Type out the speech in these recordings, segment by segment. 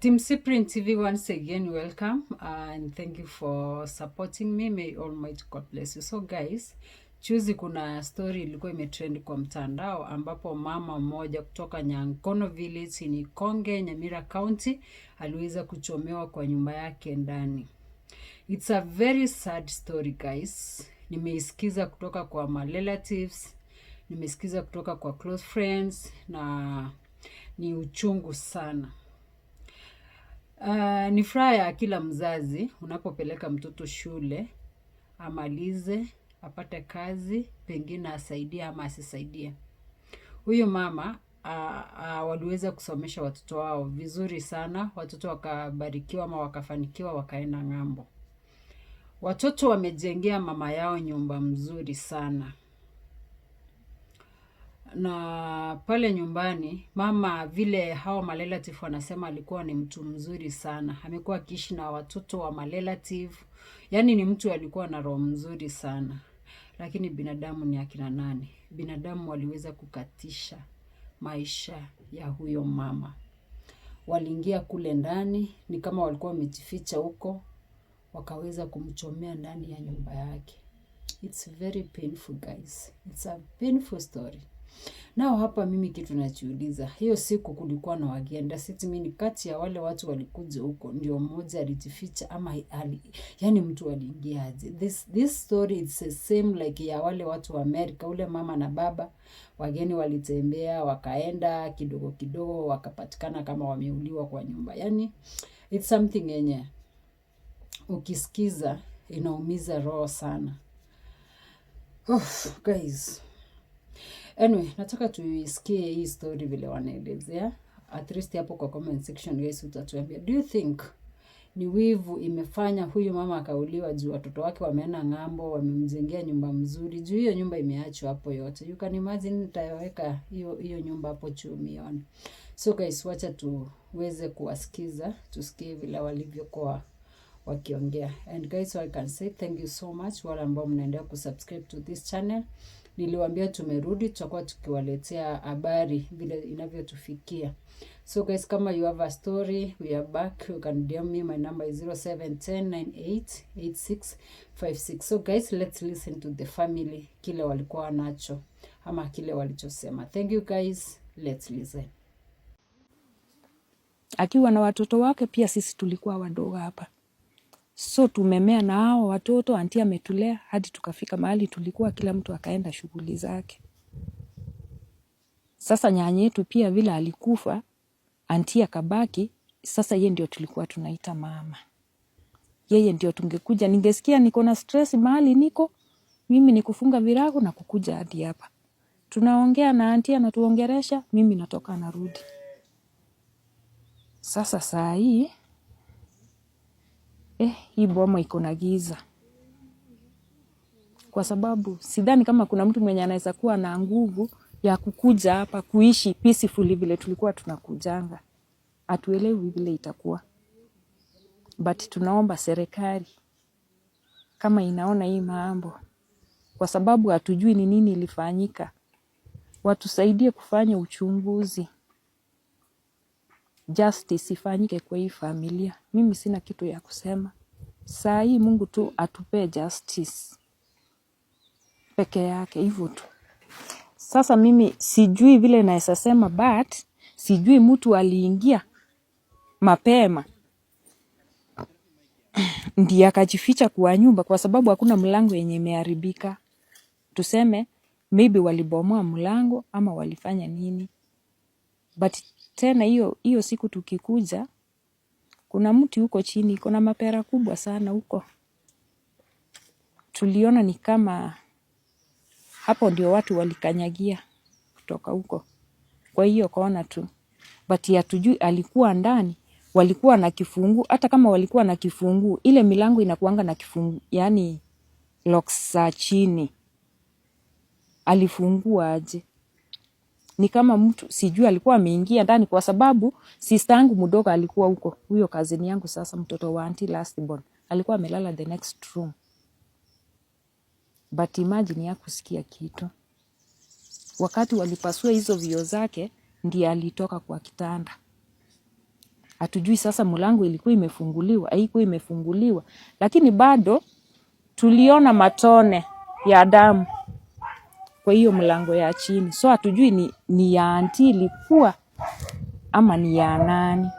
Team Cyprian TV, once again, welcome and thank you for supporting me. May Almighty God bless you. So guys, juzi kuna story ilikuwa imetrend kwa mtandao ambapo mama mmoja kutoka Nyankono Village ni Konge, Nyamira County aliweza kuchomewa kwa nyumba yake ndani. It's a very sad story guys. Nimeisikiza kutoka kwa my relatives, nimesikiza kutoka kwa close friends na ni uchungu sana. Ni furaha ya kila mzazi unapopeleka mtoto shule, amalize, apate kazi, pengine asaidie ama asisaidie. Huyu mama waliweza kusomesha watoto wao vizuri sana, watoto wakabarikiwa ama wakafanikiwa wakaenda ng'ambo. Watoto wamejengea mama yao nyumba mzuri sana. Na pale nyumbani, mama vile hawa malelative wanasema alikuwa ni mtu mzuri sana. Amekuwa akiishi na watoto wa malelative. Yaani ni mtu alikuwa na roho mzuri sana. Lakini binadamu ni akina nani? Binadamu waliweza kukatisha maisha ya huyo mama. Waliingia kule ndani, ni kama walikuwa wamejificha huko, wakaweza kumchomea ndani ya nyumba yake. It's very painful guys. It's a painful story. Nao hapa mimi kitu najiuliza, hiyo siku kulikuwa na wageni, sisi mimi kati ya wale watu walikuja huko ndio mmoja alijificha ama yani mtu aliingia aje? This story it's the same like ya wale watu wa Amerika, ule mama na baba, wageni walitembea wakaenda kidogo kidogo wakapatikana kama wameuliwa kwa nyumba. Yani it's something yenye ukisikiza inaumiza roho sana. Guys, anyway, nataka tuisikie hii story vile wanaelezea. At least hapo kwa comment section guys utatuambia, do you think ni wivu imefanya huyu mama akauliwa juu watoto wake wameenda ng'ambo, wamemjengea nyumba mzuri, juu hiyo nyumba imeachwa hapo yote. You can imagine nitaweka hiyo nyumba hapo chumione. So guys, wacha tuweze kuwasikiza, tusikie vile walivyokuwa wakiongea. And guys, I can say thank you so much wale ambao mnaendelea kusubscribe to this channel. Niliwaambia tumerudi, tutakuwa tukiwaletea habari vile inavyotufikia. So guys, kama you have a story, we are back. You can DM me, my number is 0710988656. So guys, let's listen to the family, kile walikuwa nacho ama kile walichosema. Thank you guys, let's listen. Akiwa na watoto wake, pia sisi tulikuwa wadogo hapa. So tumemea na hao watoto, auntie ametulea hadi tukafika mahali tulikuwa kila mtu akaenda shughuli zake. Sasa nyanya yetu pia vile alikufa, auntie akabaki, sasa yeye ndio tulikuwa tunaita mama. Yeye ndio tungekuja, ningesikia niko na stress mahali niko, mimi ni kufunga virago na kukuja hadi hapa. Tunaongea na auntie anatuongeresha, mimi natoka narudi. Sasa saa hii hii boma iko na giza. Kwa sababu sidhani kama kuna mtu mwenye anaweza kuwa na nguvu ya kukuja hapa kuishi peacefully vile tulikuwa tunakujanga. Hatuelewi vile itakuwa. But tunaomba serikali kama inaona hii mambo, kwa sababu hatujui ni nini ilifanyika, watusaidie kufanya uchunguzi. Justice ifanyike kwa hii familia. Mimi sina kitu ya kusema. Saa hii Mungu tu atupe justice peke yake, hivyo tu. Sasa mimi sijui vile naweza sema, but sijui mtu aliingia mapema ndiye akajificha kwa nyumba, kwa sababu hakuna mlango yenye imeharibika. Tuseme maybe walibomoa mlango ama walifanya nini. But tena hiyo siku tukikuja, kuna mti huko chini, kuna mapera kubwa sana huko. Tuliona ni kama hapo ndio watu walikanyagia kutoka huko. Kwa hiyo kaona tu. But hatujui alikuwa ndani, walikuwa na kifungu. Hata kama walikuwa na kifungu, ile milango inakuanga na kifungu, yani locks za chini. Alifungua aje? Ni kama mtu sijui alikuwa ameingia ndani, kwa sababu sister yangu mdogo alikuwa huko. Huyo cousin yangu sasa, mtoto wa auntie last born, alikuwa amelala the next room. But imagine ya kusikia kitu. Wakati walipasua hizo vioo zake, ndiye alitoka kwa kitanda. Hatujui sasa mlango ilikuwa imefunguliwa, haikuwa imefunguliwa, lakini bado tuliona matone ya damu kwa hiyo mlango ya chini. So hatujui ni ya auntie ilikuwa ama ni ya nani.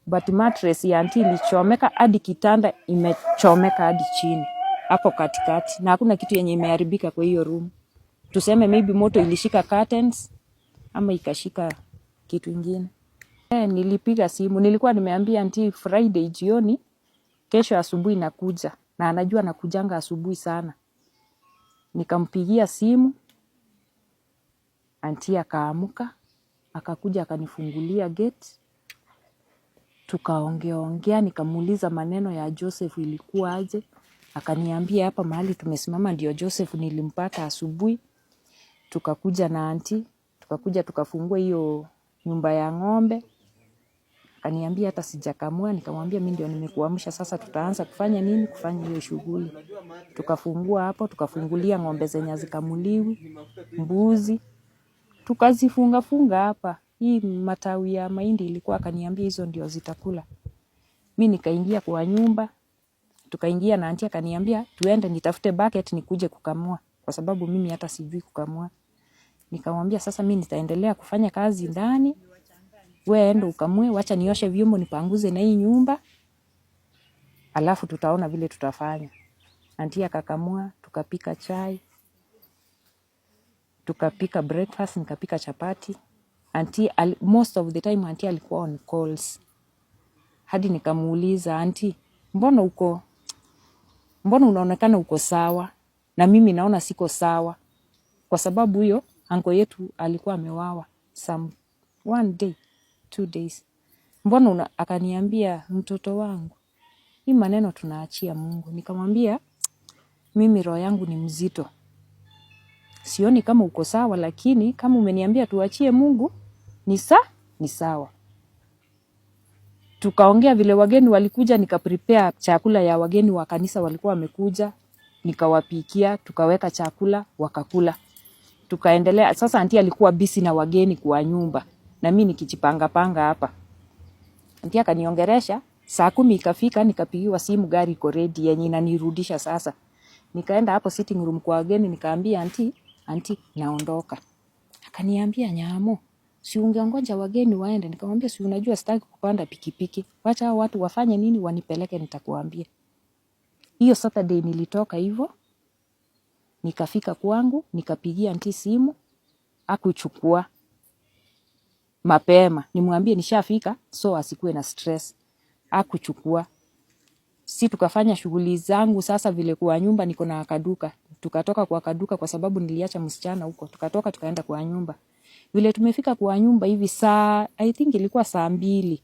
But mattress ya auntie ilichomeka hadi kitanda imechomeka hadi chini hapo katikati, na hakuna kitu yenye imeharibika kwa hiyo room. Tuseme maybe moto ilishika curtains ama ikashika kitu ingine. Nilipiga simu, nilikuwa nimeambia auntie Friday jioni kesho asubuhi nakuja, na anajua nakujanga asubuhi sana. Nikampigia simu, auntie akaamuka, akakuja akanifungulia gate. Tukaongea, nikamuuliza maneno ya Joseph ilikuwa aje. Akaniambia hapa mahali tumesimama ndio Joseph nilimpata asubuhi. Tukakuja na auntie, tukafungua hiyo nyumba ya ng'ombe. Akaniambia hata sijakamua, nikamwambia mimi ndio nimekuamsha, sasa tutaanza kufanya nini? Kufanya hiyo shughuli. Tukafungua hapo, tukafungulia ng'ombe zenye zikamuliwi, mbuzi. Tukazifunga hapa. Hii matawi ya mahindi ilikuwa, akaniambia hizo ndio zitakula. Mimi nikaingia kwa nyumba, tukaingia na auntie akaniambia tuende nitafute bucket nikuje kukamua, kwa sababu mimi hata sijui kukamua. Nikamwambia sasa mimi nitaendelea kufanya kazi ndani, wewe enda ukamue, wacha nioshe vyombo nipanguze na hii nyumba, alafu tutaona vile tutafanya. Auntie akakamua, tukapika chai, tukapika breakfast, nikapika chapati. Auntie most of the time auntie alikuwa on calls. Hadi nikamuuliza auntie, mbona unaonekana uko sawa na mimi naona siko sawa? Kwa sababu hiyo uncle yetu alikuwa amewawa some 1 day 2 days. Mbona akaniambia mtoto wangu, hii maneno tunaachia Mungu. Nikamwambia mimi roho yangu ni mzito, sioni kama uko sawa, lakini kama umeniambia tuachie Mungu ni sawa. Tukaongea vile wageni walikuja, nikaprepare chakula ya wageni wa kanisa walikuwa wamekuja, nikawapikia, tukaweka chakula wakakula. Tukaendelea. Sasa auntie alikuwa busy na wageni kwa nyumba na mimi nikijipanga hapa. Auntie akaniongeresha, saa 10 ikafika, nikapigiwa simu gari iko ready yenye inanirudisha sasa. Nikaenda hapo sitting room kwa wageni, nikaambia auntie naondoka. Akaniambia Nyamo, si ungeongoja wageni waende? Nikamwambia si unajua sitaki kupanda pikipiki, wacha hao watu wafanye nini wanipeleke, nitakuambia. Hiyo Saturday nilitoka hivyo, nikafika kwangu, nikapigia auntie simu, hakuchukua. Mapema nimwambie nishafika so asikuwe na stress, hakuchukua. Si tukafanya shughuli zangu sasa vile kwa nyumba niko na kaduka. Tukatoka kwa kaduka kwa sababu niliacha msichana huko. Tukatoka tukaenda kwa nyumba. Vile tumefika kwa nyumba hivi I think ilikuwa saa 2.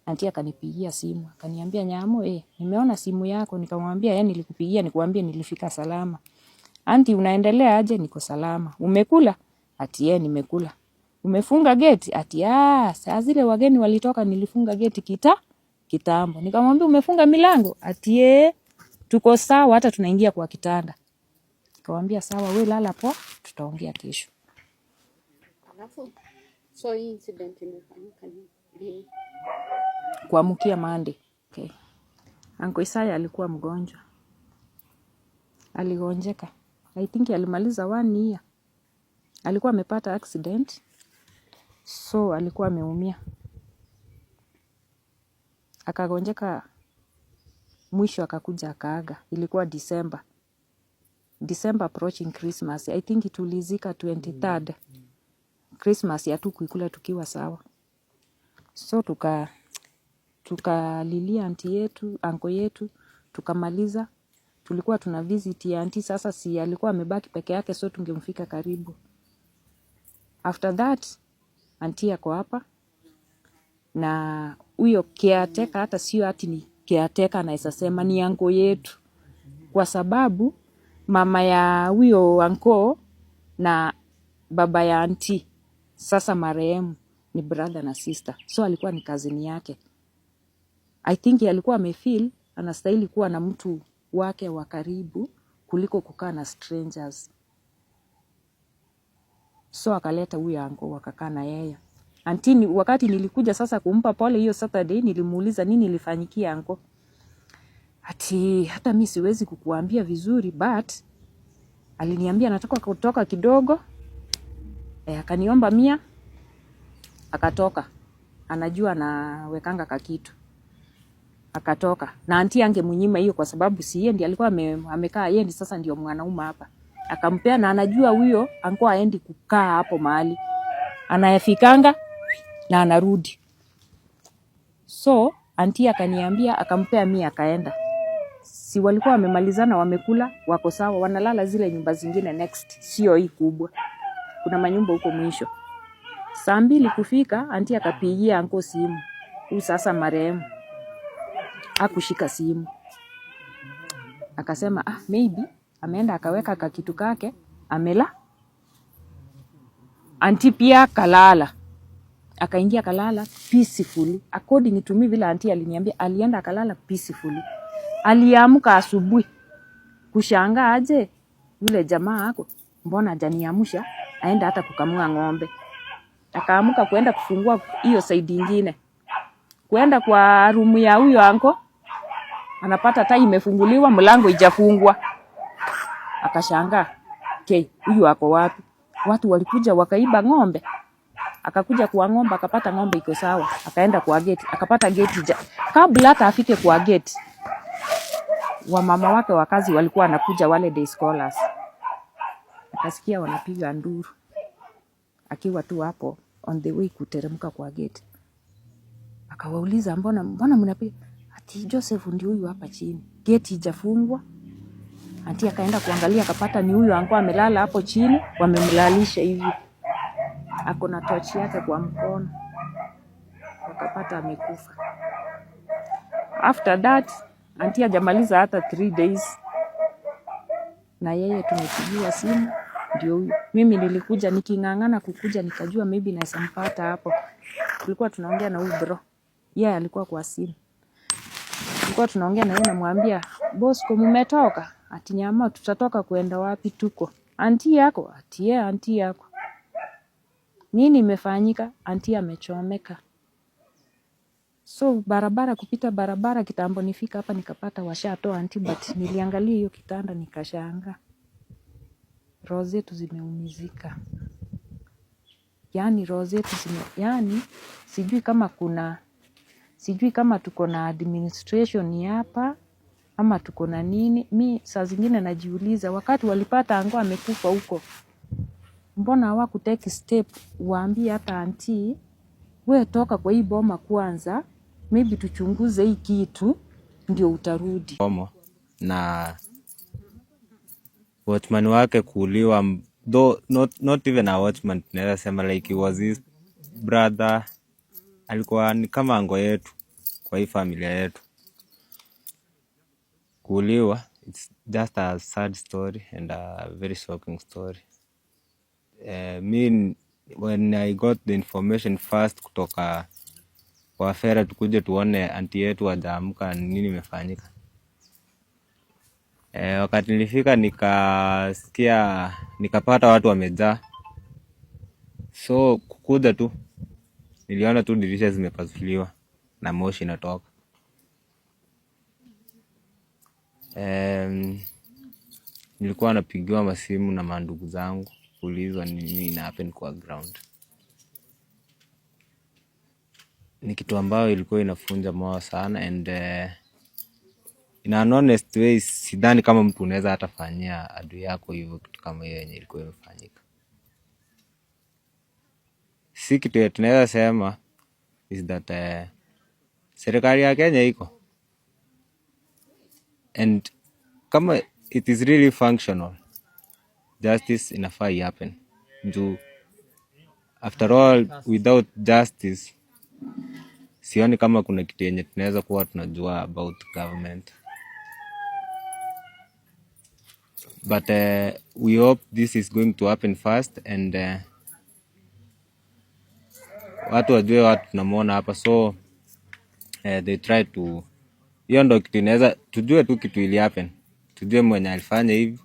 Auntie akanipigia simu, akaniambia Nyamo, nimeona simu yako. Nikamwambia nilikupigia nikuambie nilifika salama. Auntie unaendelea aje? Niko salama. Umekula? Ati nimekula. Umefunga gate? Ati saa zile wageni walitoka nilifunga gate kitambo. Nikamwambia umefunga milango? Ati tuko sawa, hata tunaingia kwa kitanda. Nikamwambia sawa, wewe lala poa, tutaongea kesho. Alafu so hii incident imefanyika lini? Kuamkia Monday. Okay. Uncle Isaya alikuwa mgonjwa. Aligonjeka. I think alimaliza 1 year. Alikuwa amepata accident. So alikuwa ameumia. Akagonjeka mwisho akakuja akaaga. Ilikuwa December approaching Christmas. I think tulizika 23rd. Christmas hatukuikula tukiwa sawa. So tukalilia auntie yetu, uncle yetu, tukamaliza. Tulikuwa tuna visit ya auntie, sasa si alikuwa amebaki peke yake, so tungemfika karibu. After that auntie ako hapa na huyo caretaker, hata sio ati ni caretaker naweza sema ni uncle yetu, kwa sababu mama ya huyo uncle na baba ya auntie sasa marehemu ni brother na sister, so alikuwa ni cousin yake. I think alikuwa amefeel anastahili kuwa na mtu wake wa karibu kuliko kukaa na strangers. So akaleta huyo uncle wakakaa na yeye. Antini wakati nilikuja sasa kumpa pole hiyo Saturday, nilimuuliza nini ilifanyikia anko. Ati hata mimi siwezi kukuambia vizuri, but aliniambia nataka kutoka kidogo. Akaniomba 100, akatoka. Anajua nawekanga kakitu. Akatoka. Na anti angemunyima hiyo kwa sababu si yeye ndiye alikuwa amekaa, yeye ndiye sasa ndio mwanaume hapa. Akampea na anajua huyo anko aendi kukaa hapo mahali. Anayafikanga na anarudi. So anti akaniambia akampea 100 akaenda. Si walikuwa wamemalizana, wamekula, wako sawa, wanalala zile nyumba zingine next, sio hii kubwa. Kuna manyumba huko mwisho. Saa 2 kufika, anti akapigia anko simu. Huyu sasa marehemu hakushika simu. Akasema maybe ameenda akaweka kakitu kake, amela. Anti pia kalala. Akaingia kalala peacefully. According to me vile anti aliniambia, alienda akalala peacefully. Aliamka asubuhi kushangaa aje yule jamaa yako mbona hajaniamsha aenda hata kukamua ng'ombe. Akaamka kwenda kufungua hiyo side nyingine. Kwenda kwa room ya huyo anko, anapata taa imefunguliwa, mlango haijafungwa. Akashangaa, huyu ako wapi? Watu walikuja wakaiba ng'ombe. Akakuja kwa ng'ombe, akapata ng'ombe iko sawa. Akaenda kwa gate, akapata gate kabla hata afike kwa gate. Wa mama wake wa kazi walikuwa wanakuja, wale day scholars. Akasikia wanapiga nduru. Akiwa tu hapo on the way kuteremka kwa gate. Akawauliza mbona mnapiga? Ati Joseph ndio huyu hapa chini. Gate haijafungwa. Anti akaenda kuangalia, akapata ni huyu anko amelala hapo chini, wamemlalisha hivi. Ako na torch yake kwa mkono. Akapata amekufa. After that anti hajamaliza hata 3 days. Na yeye tumepigiwa simu ndio huyu. Mimi nilikuja nikingangana kukuja, nikajua maybe naweza mpata hapo. Tulikuwa tunaongea na huyu bro. Yeye alikuwa kwa simu. Tulikuwa tunaongea na yeye, namwambia, "Bosco mmetoka?" Ati nyama, tutatoka kuenda wapi tuko? Anti yako? Ati yeye anti yako. Nini imefanyika? Anti amechomeka. So barabara, kupita barabara kitambo nifika hapa nikapata washatoa anti, but niliangalia hiyo kitanda nikashanga. Roho zetu zimeumizika. Yaani roho zetu yaani sijui kama tuko na administration hapa ama tuko na nini. Mi saa zingine najiuliza, wakati walipata ango amekufa huko, mbona hawakutake step waambie hata anti, wewe toka kwa hii boma kwanza, maybe tuchunguze hii kitu ndio utarudi. Na watchman wake kuuliwa, though not even a watchman, tunaweza sema like he was his brother. Alikuwa ni kama ango yetu kwa hii familia yetu. Kuuliwa, it's just a sad story and a very shocking story. When I got the information first kutoka kwa Fera, tukuje tuone anti yetu hajaamka, nini imefanyika. Wakati nilifika nikapata watu wamejaa. So kukuja tu niliona tu dirisha zimepasuliwa na moshi inatoka. Nilikuwa napigiwa masimu na mandugu zangu kuulizwa nini ina happen kwa ground. Ni kitu ambayo ilikuwa inafunja moyo sana, and in an honest way sidhani kama mtu unaweza hata fanyia adui yako hivyo kitu kama hiyo yenye ilikuwa imefanyika. Si kitu tunaweza sema is that serikali ya Kenya iko, and kama it is really functional, justice inafaa happen. After all, without justice sioni kama kuna kitu yenye tunaweza kuwa tunajua about government. But we hope this is going to happen fast, and watu wajue watu tunamuona hapa, so they try to, hiyo ndo kitu inaweza tujue tu kitu ili happen, tujue mwenye alifanya hivi,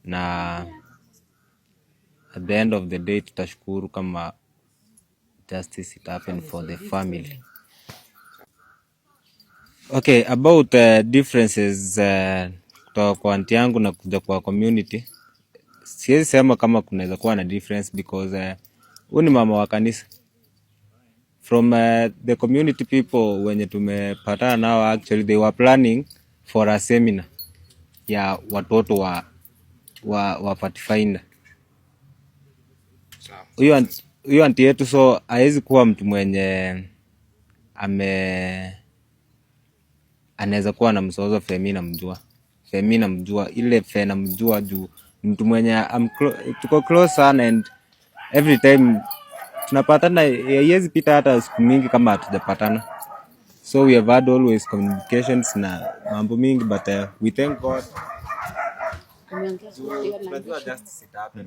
na at the end of the day tutashukuru kama justice it happen for the family. Okay, about differences kutoka kwa aunti yangu na kuja kwa community, siwezi sema kama kunaweza kuwa na difference because huyu ni mama wa kanisa. From the community people wenye tumepatana nao, actually they were planning for a seminar ya watoto wa Pathfinder. Huyo aunti yetu so hawezi kuwa mtu mwenye anaweza kuwa na msozo. Femi namjua ile fe namjua juu mtu mwenye tuko close sana, and every time tunapatana, haiwezi pita hata siku mingi kama hatujapatana. So we have had always communications na mambo mingi, but we thank God. Umeongea Unajua justice it happen.